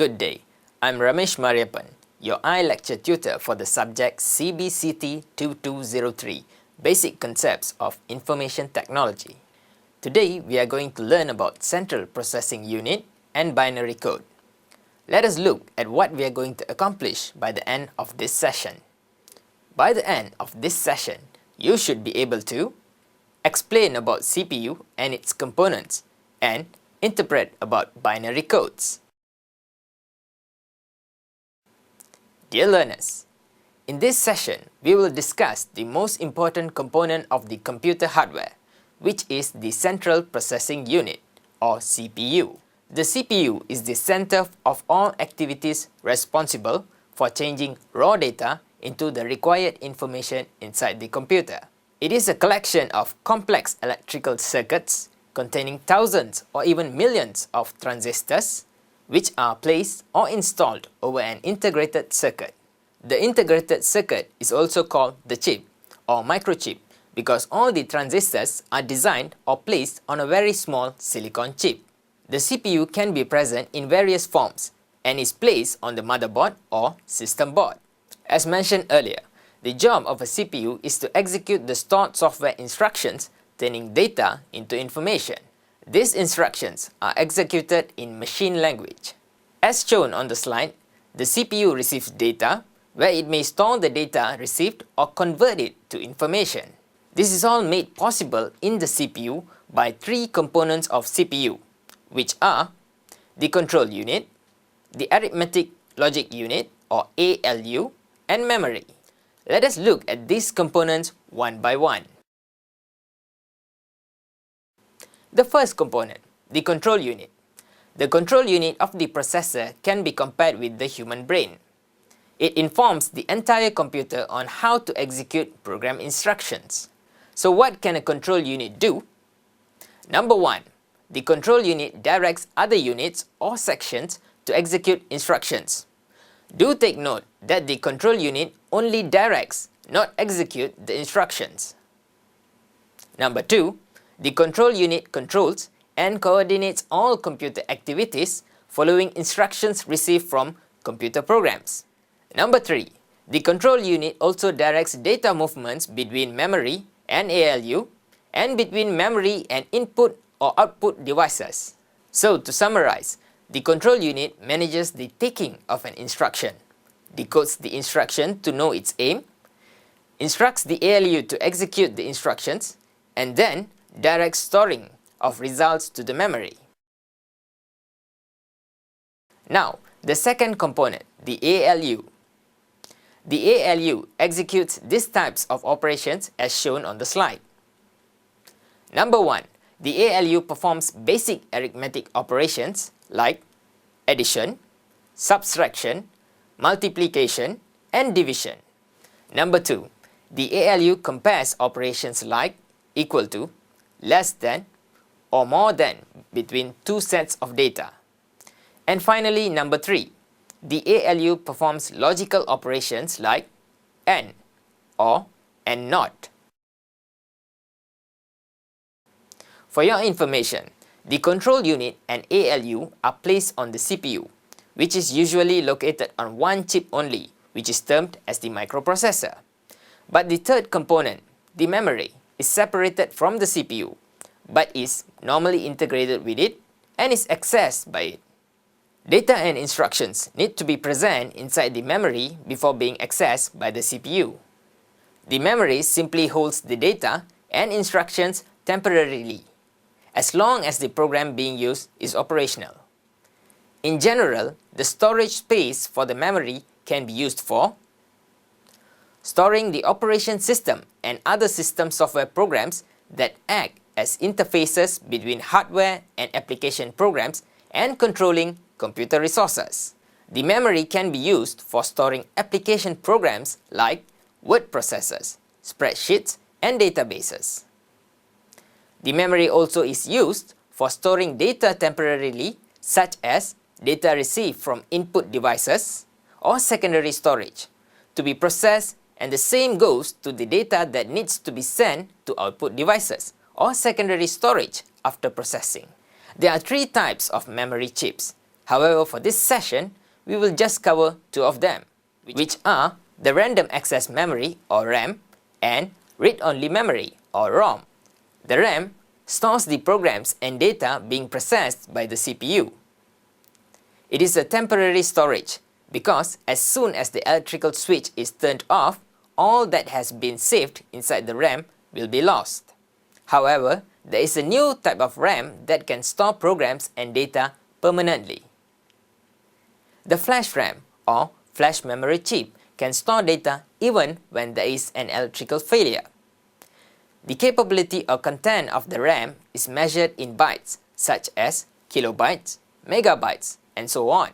Good day. I'm Ramesh Mariappan, your iLecture tutor for the subject CBCT 2203, Basic Concepts of Information Technology. Today, we are going to learn about Central Processing Unit and binary code. Let us look at what we are going to accomplish by the end of this session. By the end of this session, you should be able to explain about CPU and its components and interpret about binary codes. Dear learners, in this session, we will discuss the most important component of the computer hardware, which is the Central Processing Unit, or CPU. The CPU is the center of all activities responsible for changing raw data into the required information inside the computer. It is a collection of complex electrical circuits containing thousands or even millions of transistors, which are placed or installed over an integrated circuit. The integrated circuit is also called the chip or microchip because all the transistors are designed or placed on a very small silicon chip. The CPU can be present in various forms and is placed on the motherboard or system board. As mentioned earlier, the job of a CPU is to execute the stored software instructions turning data into information. These instructions are executed in machine language. As shown on the slide, the CPU receives data where it may store the data received or convert it to information. This is all made possible in the CPU by three components of CPU, which are the control unit, the arithmetic logic unit or ALU, and memory. Let us look at these components one by one. The first component, the control unit. The control unit of the processor can be compared with the human brain. It informs the entire computer on how to execute program instructions. So what can a control unit do? Number one, the control unit directs other units or sections to execute instructions. Do take note that the control unit only directs, not execute the instructions. Number two, the control unit controls and coordinates all computer activities following instructions received from computer programs. Number three, the control unit also directs data movements between memory and ALU and between memory and input or output devices. So to summarize, the control unit manages the taking of an instruction, decodes the instruction to know its aim, instructs the ALU to execute the instructions, and then direct storing of results to the memory. Now, the second component, the ALU. The ALU executes these types of operations as shown on the slide. Number one, the ALU performs basic arithmetic operations like addition, subtraction, multiplication, and division. Number two, the ALU compares operations like equal to, less than, or more than between two sets of data. And finally, number three, the ALU performs logical operations like AND or AND NOT. For your information, the control unit and ALU are placed on the CPU, which is usually located on one chip only, which is termed as the microprocessor. But the third component, the memory, is separated from the CPU, but is normally integrated with it and is accessed by it. Data and instructions need to be present inside the memory before being accessed by the CPU. The memory simply holds the data and instructions temporarily, as long as the program being used is operational. In general, the storage space for the memory can be used for storing the operation system and other system software programs that act as interfaces between hardware and application programs and controlling computer resources. The memory can be used for storing application programs like word processors, spreadsheets, and databases. The memory also is used for storing data temporarily, such as data received from input devices or secondary storage, to be processed, and the same goes to the data that needs to be sent to output devices or secondary storage after processing. There are three types of memory chips: However, for this session, we will just cover two of them, which are the random access memory or RAM and read-only memory or ROM. The RAM stores the programs and data being processed by the CPU. It is a temporary storage because as soon as the electrical switch is turned off, all that has been saved inside the RAM will be lost. However, there is a new type of RAM that can store programs and data permanently. The flash RAM or flash memory chip can store data even when there is an electrical failure. The capability or content of the RAM is measured in bytes such as kilobytes, megabytes, and so on.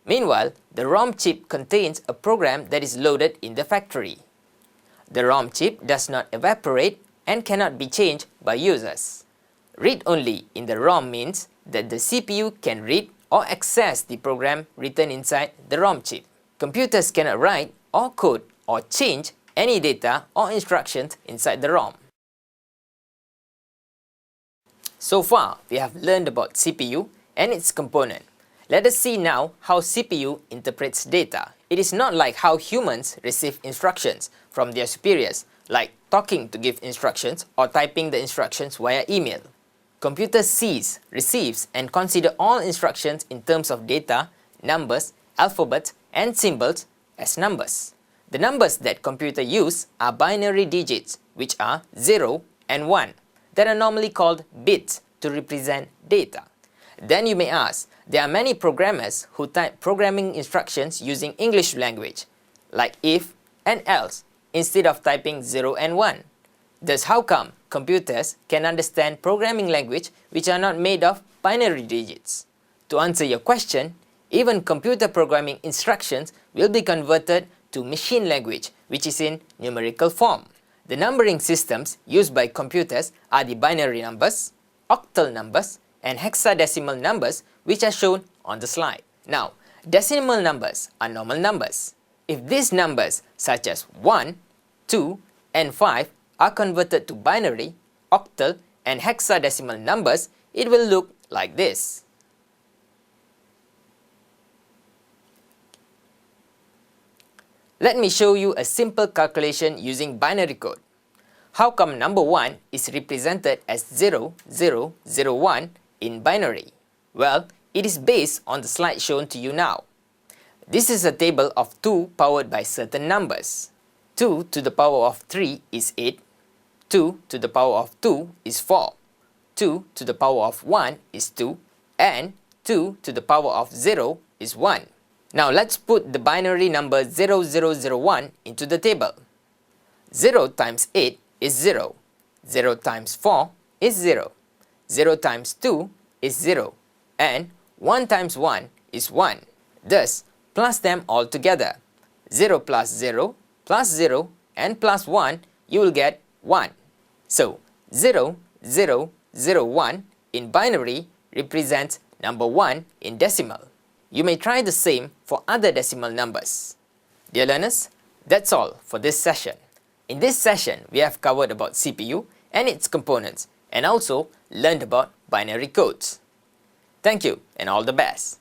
Meanwhile, the ROM chip contains a program that is loaded in the factory. The ROM chip does not evaporate and cannot be changed by users. Read-only in the ROM means that the CPU can read or access the program written inside the ROM chip. Computers cannot write or code or change any data or instructions inside the ROM. So far, we have learned about CPU and its component. Let us see now how CPU interprets data. It is not like how humans receive instructions from their superiors, like talking to give instructions or typing the instructions via email. Computer sees, receives, and considers all instructions in terms of data, numbers, alphabets, and symbols as numbers. The numbers that computer use are binary digits, which are 0 and 1, that are normally called bits to represent data. Then you may ask, there are many programmers who type programming instructions using English language, like if and else, instead of typing 0 and 1. Thus, how come computers can understand programming language which are not made of binary digits? To answer your question, even computer programming instructions will be converted to machine language, which is in numerical form. The numbering systems used by computers are the binary numbers, octal numbers, and hexadecimal numbers, which are shown on the slide. Now, decimal numbers are normal numbers. If these numbers such as 1, 2, and 5 are converted to binary, octal, and hexadecimal numbers, it will look like this. Let me show you a simple calculation using binary code. How come number 1 is represented as 0001 in binary? Well, it is based on the slide shown to you now. This is a table of 2 powered by certain numbers. 2 to the power of 3 is 8, 2 to the power of 2 is 4, 2 to the power of 1 is 2, and 2 to the power of 0 is 1. Now let's put the binary number 0001 into the table. 0 times 8 is 0, 0 times 4 is 0, 0 times 2 is 0, and 1 times 1 is 1. Thus, plus them all together. 0 plus 0 plus 0 and plus 1, you will get 1. So, 0001 in binary represents number 1 in decimal. You may try the same for other decimal numbers. Dear learners, that's all for this session. In this session, we have covered about CPU and its components and also learned about binary codes. Thank you and all the best.